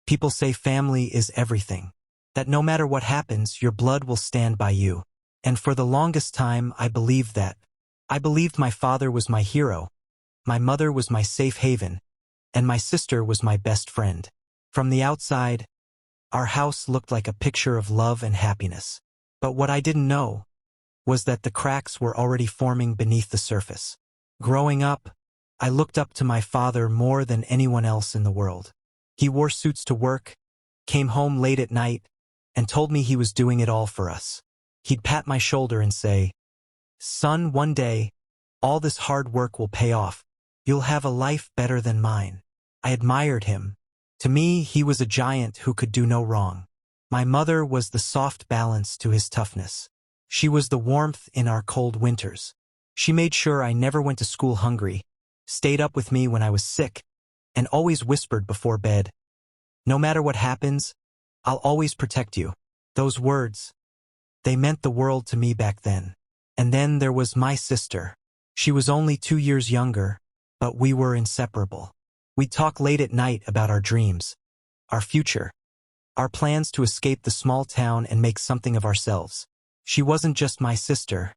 People say family is everything. That no matter what happens, your blood will stand by you. And for the longest time, I believed that. I believed my father was my hero, my mother was my safe haven, and my sister was my best friend. From the outside, our house looked like a picture of love and happiness. But what I didn't know was that the cracks were already forming beneath the surface. Growing up, I looked up to my father more than anyone else in the world. He wore suits to work, came home late at night, and told me he was doing it all for us. He'd pat my shoulder and say, "Son, one day, all this hard work will pay off. You'll have a life better than mine." I admired him. To me, he was a giant who could do no wrong. My mother was the soft balance to his toughness. She was the warmth in our cold winters. She made sure I never went to school hungry, stayed up with me when I was sick, and always whispered before bed, "No matter what happens, I'll always protect you." Those words, they meant the world to me back then. And then there was my sister. She was only 2 years younger, but we were inseparable. We'd talk late at night about our dreams, our future, our plans to escape the small town and make something of ourselves. She wasn't just my sister.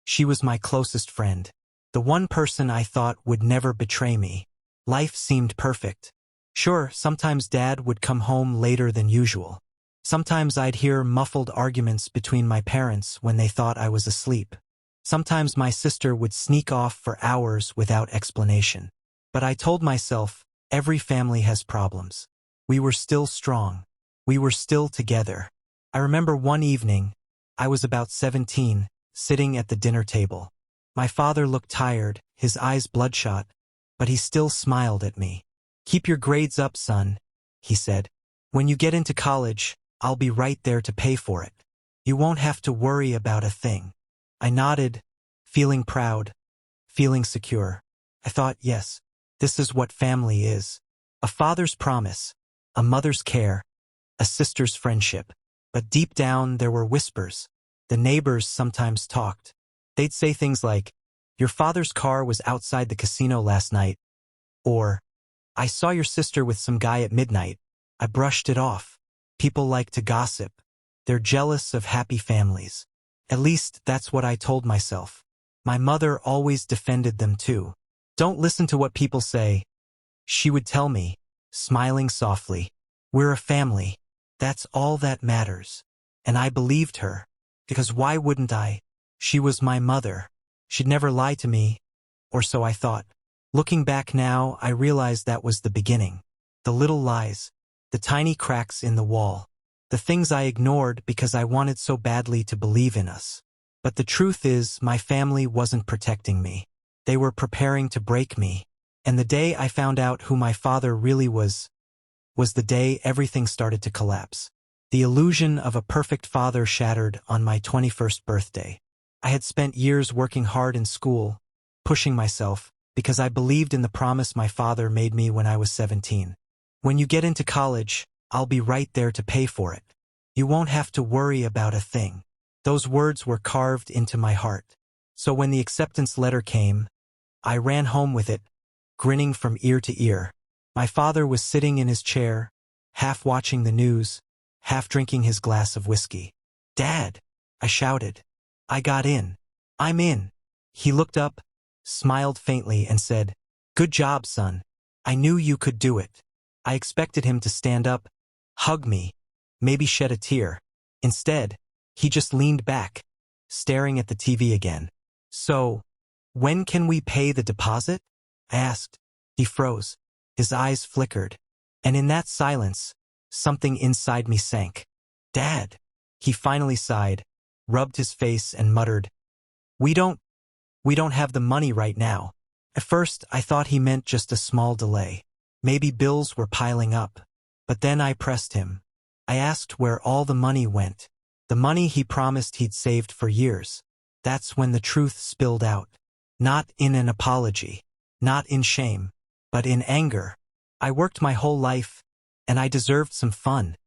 She was my closest friend. The one person I thought would never betray me. Life seemed perfect. Sure, sometimes Dad would come home later than usual. Sometimes I'd hear muffled arguments between my parents when they thought I was asleep. Sometimes my sister would sneak off for hours without explanation. But I told myself, every family has problems. We were still strong. We were still together. I remember one evening, I was about 17, sitting at the dinner table. My father looked tired, his eyes bloodshot, but he still smiled at me. "Keep your grades up, son," he said. "When you get into college, I'll be right there to pay for it. You won't have to worry about a thing." I nodded, feeling proud, feeling secure. I thought, yes, this is what family is. A father's promise, a mother's care, a sister's friendship. But deep down there were whispers. The neighbors sometimes talked. They'd say things like, "Your father's car was outside the casino last night," or, "I saw your sister with some guy at midnight." I brushed it off. People like to gossip. They're jealous of happy families. At least that's what I told myself. My mother always defended them too. "Don't listen to what people say," she would tell me, smiling softly. "We're a family. That's all that matters." And I believed her. Because why wouldn't I? She was my mother. She'd never lie to me, or so I thought. Looking back now, I realized that was the beginning. The little lies, the tiny cracks in the wall, the things I ignored because I wanted so badly to believe in us. But the truth is, my family wasn't protecting me. They were preparing to break me. And the day I found out who my father really was the day everything started to collapse. The illusion of a perfect father shattered on my 21st birthday. I had spent years working hard in school, pushing myself, because I believed in the promise my father made me when I was 17. "When you get into college, I'll be right there to pay for it. You won't have to worry about a thing." Those words were carved into my heart. So when the acceptance letter came, I ran home with it, grinning from ear to ear. My father was sitting in his chair, half watching the news, half drinking his glass of whiskey. "Dad!" I shouted. "I got in. I'm in." He looked up, smiled faintly, and said, "Good job, son. I knew you could do it." I expected him to stand up, hug me, maybe shed a tear. Instead, he just leaned back, staring at the TV again. "So, when can we pay the deposit?" I asked. He froze. His eyes flickered. And in that silence, something inside me sank. "Dad!" He finally sighed, rubbed his face, and muttered, We don't have the money right now." At first, I thought he meant just a small delay. Maybe bills were piling up. But then I pressed him. I asked where all the money went. The money he promised he'd saved for years. That's when the truth spilled out. Not in an apology. Not in shame. But in anger. "I worked my whole life, and I deserved some fun,"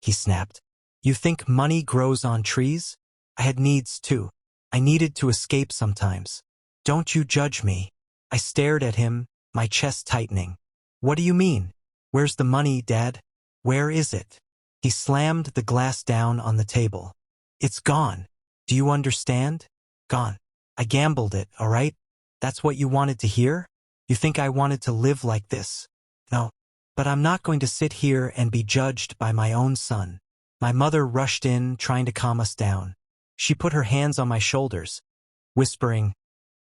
he snapped. "You think money grows on trees? I had needs too. I needed to escape sometimes. Don't you judge me." I stared at him, my chest tightening. "What do you mean? Where's the money, Dad?" Where is it? He slammed the glass down on the table. It's gone. Do you understand? Gone. I gambled it, all right? That's what you wanted to hear? You think I wanted to live like this? No. But I'm not going to sit here and be judged by my own son. My mother rushed in, trying to calm us down. She put her hands on my shoulders, whispering,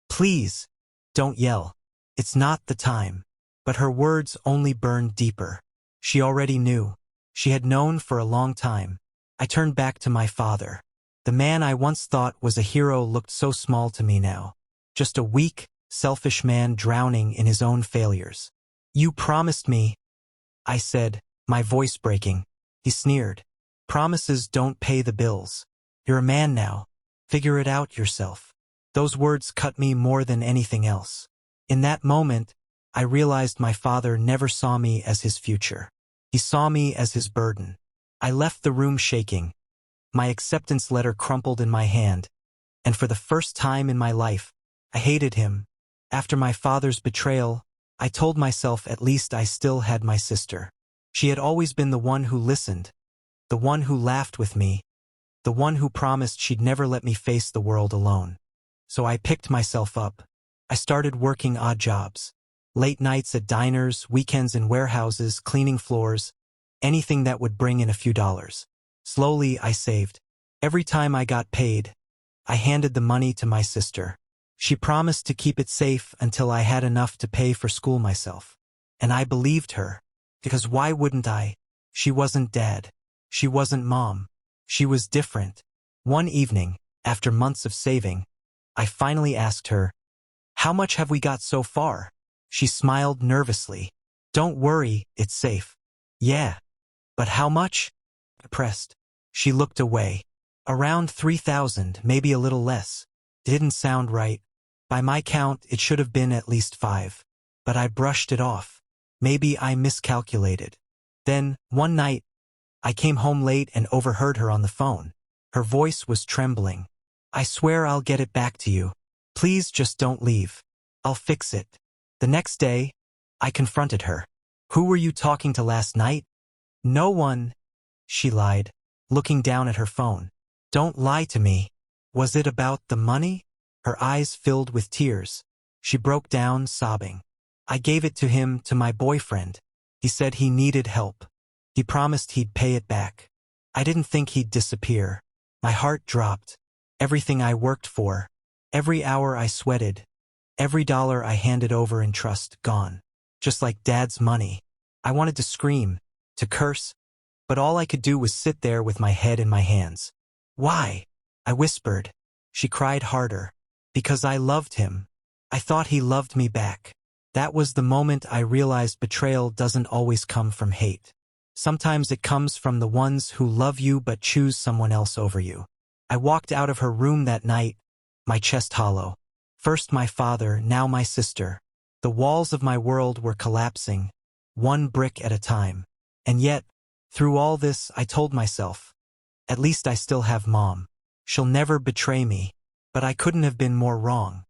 "Please, don't yell. It's not the time." But her words only burned deeper. She already knew. She had known for a long time. I turned back to my father. The man I once thought was a hero looked so small to me now. Just a weak, selfish man drowning in his own failures. "You promised me," I said, my voice breaking. He sneered. "Promises don't pay the bills. You're a man now. Figure it out yourself." Those words cut me more than anything else. In that moment, I realized my father never saw me as his future. He saw me as his burden. I left the room shaking. My acceptance letter crumpled in my hand, and for the first time in my life, I hated him. After my father's betrayal, I told myself at least I still had my sister. She had always been the one who listened, the one who laughed with me, the one who promised she'd never let me face the world alone. So I picked myself up. I started working odd jobs. Late nights at diners, weekends in warehouses, cleaning floors, anything that would bring in a few dollars. Slowly, I saved. Every time I got paid, I handed the money to my sister. She promised to keep it safe until I had enough to pay for school myself. And I believed her. Because why wouldn't I? She wasn't dad. She wasn't mom. She was different. One evening, after months of saving, I finally asked her, "How much have we got so far?" She smiled nervously. "Don't worry, it's safe." "Yeah. But how much?" I pressed. She looked away. "Around 3,000, maybe a little less." It didn't sound right. By my count, it should have been at least 5. But I brushed it off. Maybe I miscalculated. Then, one night, I came home late and overheard her on the phone. Her voice was trembling. "I swear I'll get it back to you. Please just don't leave. I'll fix it." The next day, I confronted her. "Who were you talking to last night?" "No one," she lied, looking down at her phone. "Don't lie to me. Was it about the money?" Her eyes filled with tears. She broke down, sobbing. "I gave it to him, to my boyfriend. He said he needed help. He promised he'd pay it back. I didn't think he'd disappear." My heart dropped. Everything I worked for, every hour I sweated, every dollar I handed over in trust, gone. Just like Dad's money. I wanted to scream, to curse, but all I could do was sit there with my head in my hands. "Why?" I whispered. She cried harder. "Because I loved him. I thought he loved me back." That was the moment I realized betrayal doesn't always come from hate. Sometimes it comes from the ones who love you but choose someone else over you. I walked out of her room that night, my chest hollow. First my father, now my sister. The walls of my world were collapsing, one brick at a time. And yet, through all this, I told myself, at least I still have Mom. She'll never betray me. But I couldn't have been more wrong.